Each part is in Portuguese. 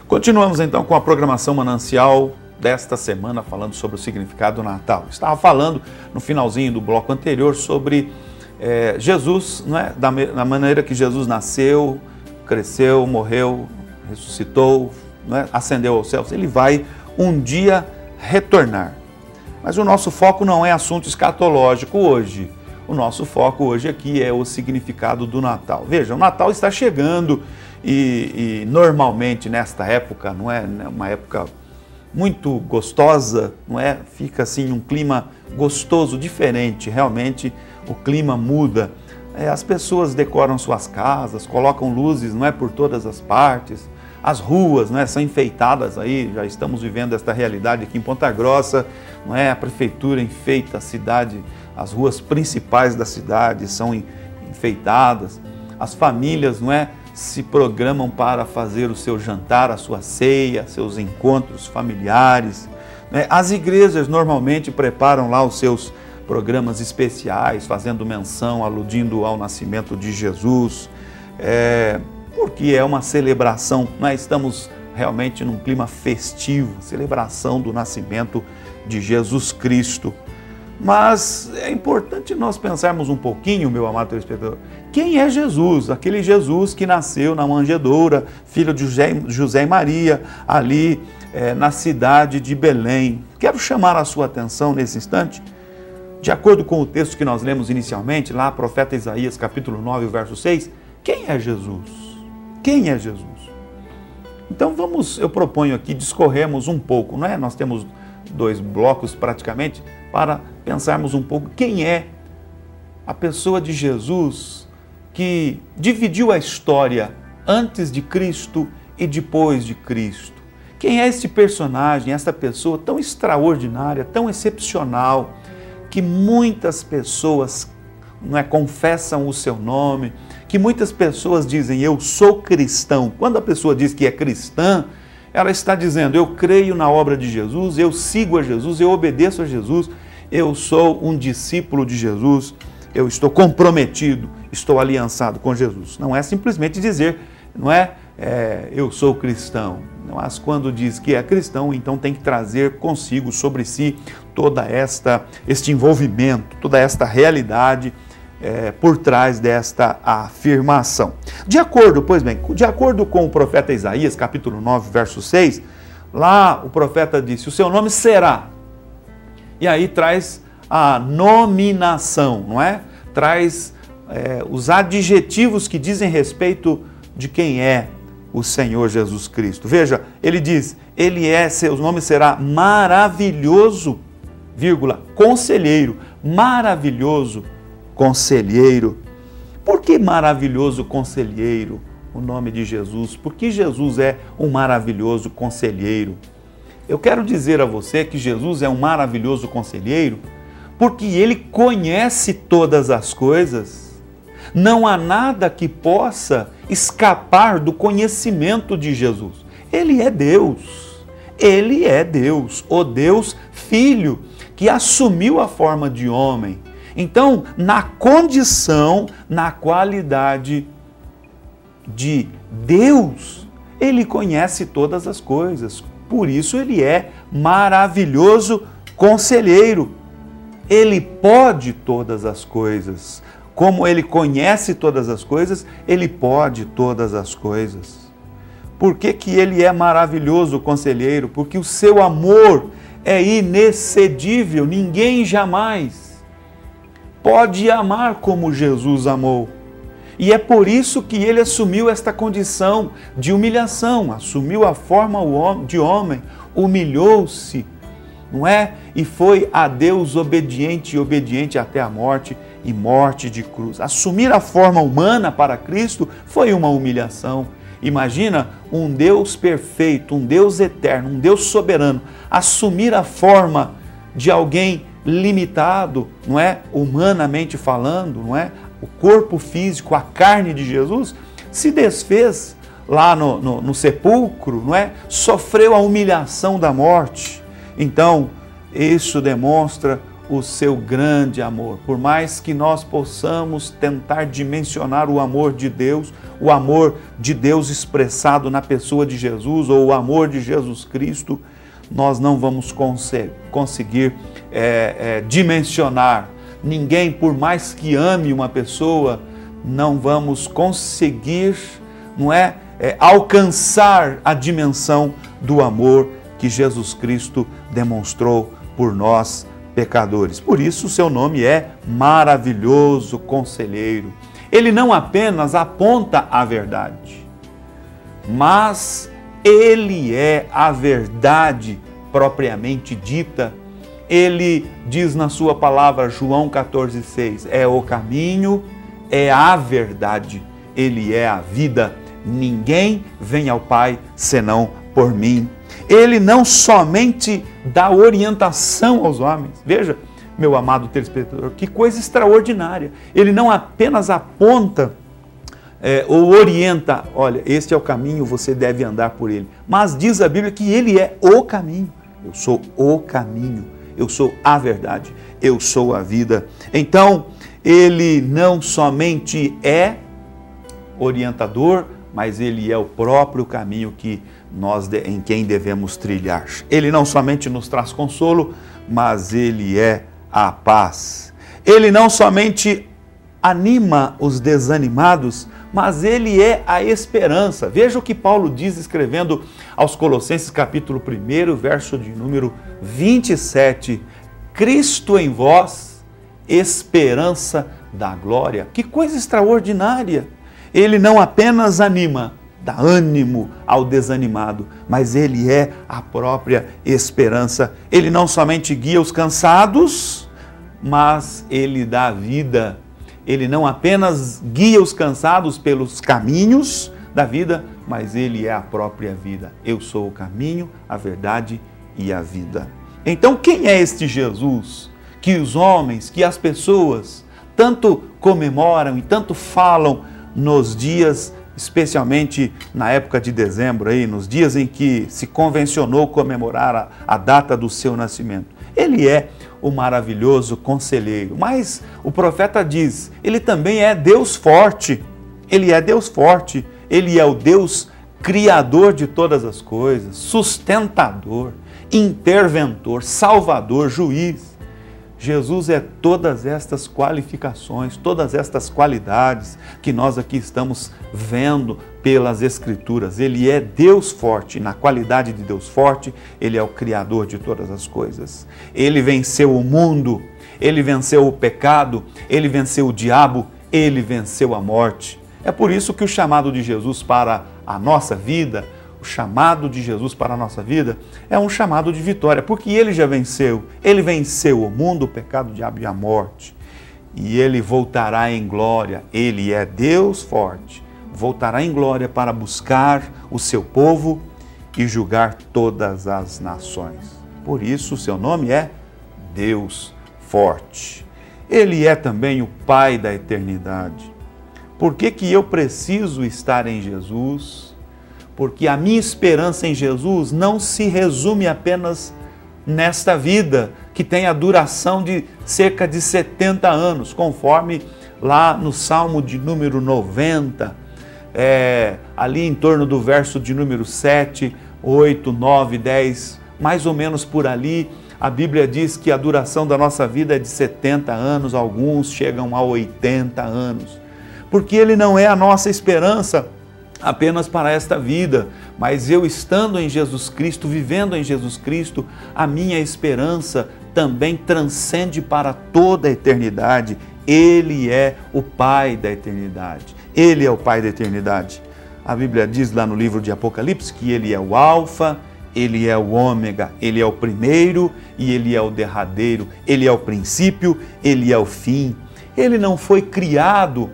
Continuamos então com a programação manancial desta semana, falando sobre o significado do Natal. Estava falando no finalzinho do bloco anterior sobre Jesus, né? Da maneira que Jesus nasceu, cresceu, morreu, ressuscitou, né? Ascendeu aos céus. Ele vai um dia retornar. Mas o nosso foco não é assunto escatológico hoje. O nosso foco hoje aqui é o significado do Natal. Veja, o Natal está chegando e normalmente nesta época, não é uma época muito gostosa, não é? Fica assim um clima gostoso, diferente, realmente o clima muda. As pessoas decoram suas casas, colocam luzes, não é, por todas as partes. As ruas, não é, são enfeitadas aí, já estamos vivendo esta realidade aqui em Ponta Grossa, não é? A prefeitura enfeita a cidade, as ruas principais da cidade são enfeitadas. As famílias, não é, se programam para fazer o seu jantar, a sua ceia, seus encontros familiares. Né? As igrejas normalmente preparam lá os seus programas especiais, fazendo menção, aludindo ao nascimento de Jesus, porque é uma celebração, nós estamos realmente num clima festivo, celebração do nascimento de Jesus Cristo. Mas é importante nós pensarmos um pouquinho, meu amado telespectador, quem é Jesus? Aquele Jesus que nasceu na manjedoura, filho de José e Maria, ali na cidade de Belém. Quero chamar a sua atenção nesse instante, de acordo com o texto que nós lemos inicialmente, lá, profeta Isaías, capítulo 9, verso 6, quem é Jesus? Quem é Jesus? Então eu proponho aqui discorrermos um pouco, não é? Nós temos 2 blocos praticamente, para pensarmos um pouco quem é a pessoa de Jesus que dividiu a história antes de Cristo e depois de Cristo. Quem é esse personagem, essa pessoa tão extraordinária, tão excepcional, que muitas pessoas, não é, confessam o seu nome, que muitas pessoas dizem, eu sou cristão. Quando a pessoa diz que é cristã, ela está dizendo, eu creio na obra de Jesus, eu sigo a Jesus, eu obedeço a Jesus, eu sou um discípulo de Jesus, eu estou comprometido, estou aliançado com Jesus. Não é simplesmente dizer, não é, eu sou cristão. Mas quando diz que é cristão, então tem que trazer consigo, sobre si, este envolvimento, toda esta realidade por trás desta afirmação. De acordo com o profeta Isaías, capítulo 9, verso 6, lá o profeta disse, o seu nome será. E aí traz a nominação, não é? Traz os adjetivos que dizem respeito de quem é o Senhor Jesus Cristo. Veja, ele diz, seu nome será maravilhoso, conselheiro, maravilhoso conselheiro. Por que maravilhoso conselheiro, o nome de Jesus? Porque Jesus é um maravilhoso conselheiro. Eu quero dizer a você que Jesus é um maravilhoso conselheiro porque Ele conhece todas as coisas. Não há nada que possa escapar do conhecimento de Jesus. Ele é Deus. Ele é Deus, o Deus Filho, que assumiu a forma de homem. Então, na condição, na qualidade de Deus, Ele conhece todas as coisas. Por isso Ele é maravilhoso conselheiro. Ele pode todas as coisas. Como Ele conhece todas as coisas, Ele pode todas as coisas. Por que Ele é maravilhoso conselheiro? Porque o seu amor é inexcedível. Ninguém jamais pode amar como Jesus amou. E é por isso que Ele assumiu esta condição de humilhação, assumiu a forma de homem, humilhou-se, não é? E foi a Deus obediente e obediente até a morte e morte de cruz. Assumir a forma humana para Cristo foi uma humilhação. Imagina um Deus perfeito, um Deus eterno, um Deus soberano, assumir a forma de alguém limitado, não é? Humanamente falando, não é? O corpo físico, a carne de Jesus, se desfez lá no sepulcro, não é? Sofreu a humilhação da morte. Então, isso demonstra o seu grande amor. Por mais que nós possamos tentar dimensionar o amor de Deus expressado na pessoa de Jesus, ou o amor de Jesus Cristo, nós não vamos conseguir dimensionar. Ninguém, por mais que ame uma pessoa, não vamos conseguir, alcançar a dimensão do amor que Jesus Cristo demonstrou por nós, pecadores. Por isso, o seu nome é Maravilhoso Conselheiro. Ele não apenas aponta a verdade, mas ele é a verdade propriamente dita. Ele diz na sua palavra, João 14,6, é o caminho, é a verdade, ele é a vida. Ninguém vem ao Pai senão por mim. Ele não somente dá orientação aos homens. Veja, meu amado telespectador, que coisa extraordinária. Ele não apenas aponta ou orienta, olha, este é o caminho, você deve andar por ele. Mas diz a Bíblia que ele é o caminho. Eu sou o caminho, eu sou a verdade, eu sou a vida. Então, ele não somente é orientador, mas ele é o próprio caminho em quem devemos trilhar. Ele não somente nos traz consolo, mas ele é a paz. Ele não somente anima os desanimados, mas ele é a esperança. Veja o que Paulo diz escrevendo aos Colossenses capítulo 1, verso de número 27. Cristo em vós, esperança da glória. Que coisa extraordinária! Ele não apenas anima, dá ânimo ao desanimado, mas ele é a própria esperança. Ele não somente guia os cansados, mas ele dá vida. Ele não apenas guia os cansados pelos caminhos da vida, mas ele é a própria vida. Eu sou o caminho, a verdade e a vida. Então, quem é este Jesus que os homens, que as pessoas tanto comemoram e tanto falam nos dias, especialmente na época de dezembro, nos dias em que se convencionou comemorar a data do seu nascimento? Ele é o maravilhoso conselheiro, mas o profeta diz, ele também é Deus forte, ele é Deus forte, ele é o Deus criador de todas as coisas, sustentador, interventor, salvador, juiz. Jesus é todas estas qualificações, todas estas qualidades que nós aqui estamos vendo pelas Escrituras. Ele é Deus forte, na qualidade de Deus forte, ele é o Criador de todas as coisas. Ele venceu o mundo, ele venceu o pecado, ele venceu o diabo, ele venceu a morte. É por isso que o chamado de Jesus para a nossa vida, o chamado de Jesus para a nossa vida é um chamado de vitória, porque ele já venceu. Ele venceu o mundo, o pecado, o diabo e a morte. E ele voltará em glória. Ele é Deus forte. Voltará em glória para buscar o seu povo e julgar todas as nações. Por isso, o seu nome é Deus forte. Ele é também o Pai da eternidade. Por que eu preciso estar em Jesus? Porque a minha esperança em Jesus não se resume apenas nesta vida, que tem a duração de cerca de 70 anos, conforme lá no Salmo de número 90, ali em torno do verso de número 7, 8, 9, 10, mais ou menos por ali, a Bíblia diz que a duração da nossa vida é de 70 anos, alguns chegam a 80 anos, porque Ele não é a nossa esperança apenas para esta vida, mas eu estando em Jesus Cristo, vivendo em Jesus Cristo, a minha esperança também transcende para toda a eternidade. Ele é o Pai da eternidade. Ele é o Pai da eternidade. A Bíblia diz lá no livro de Apocalipse que Ele é o Alfa, Ele é o Ômega, Ele é o primeiro e Ele é o derradeiro, Ele é o princípio, Ele é o fim. Ele não foi criado,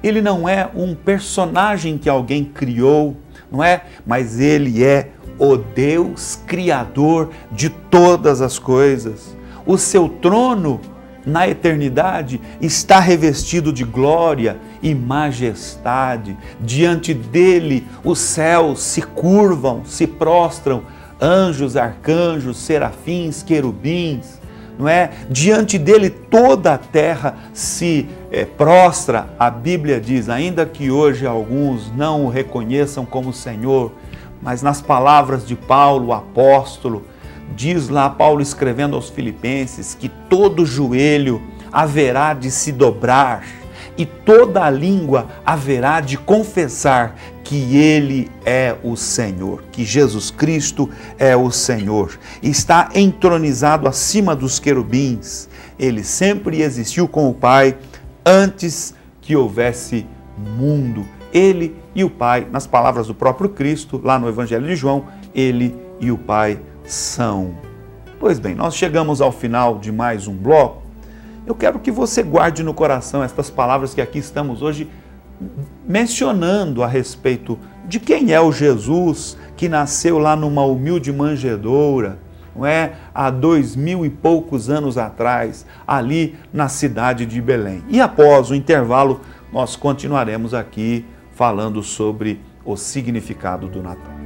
Ele não é um personagem que alguém criou, não é? Mas Ele é o Deus Criador de todas as coisas. O seu trono na eternidade está revestido de glória e majestade. Diante dele os céus se curvam, se prostram, anjos, arcanjos, serafins, querubins, não é? Diante dele toda a terra se prostra. A Bíblia diz, ainda que hoje alguns não o reconheçam como Senhor, mas nas palavras de Paulo, o apóstolo, diz lá Paulo escrevendo aos Filipenses que todo joelho haverá de se dobrar e toda a língua haverá de confessar que Ele é o Senhor, que Jesus Cristo é o Senhor. Está entronizado acima dos querubins. Ele sempre existiu com o Pai antes que houvesse mundo. Ele e o Pai, nas palavras do próprio Cristo, lá no Evangelho de João, Ele e o Pai são. Pois bem, nós chegamos ao final de mais um bloco. Eu quero que você guarde no coração estas palavras que aqui estamos hoje mencionando a respeito de quem é o Jesus que nasceu lá numa humilde manjedoura, não é? Há 2000 e poucos anos atrás, ali na cidade de Belém. E após o intervalo, nós continuaremos aqui falando sobre o significado do Natal.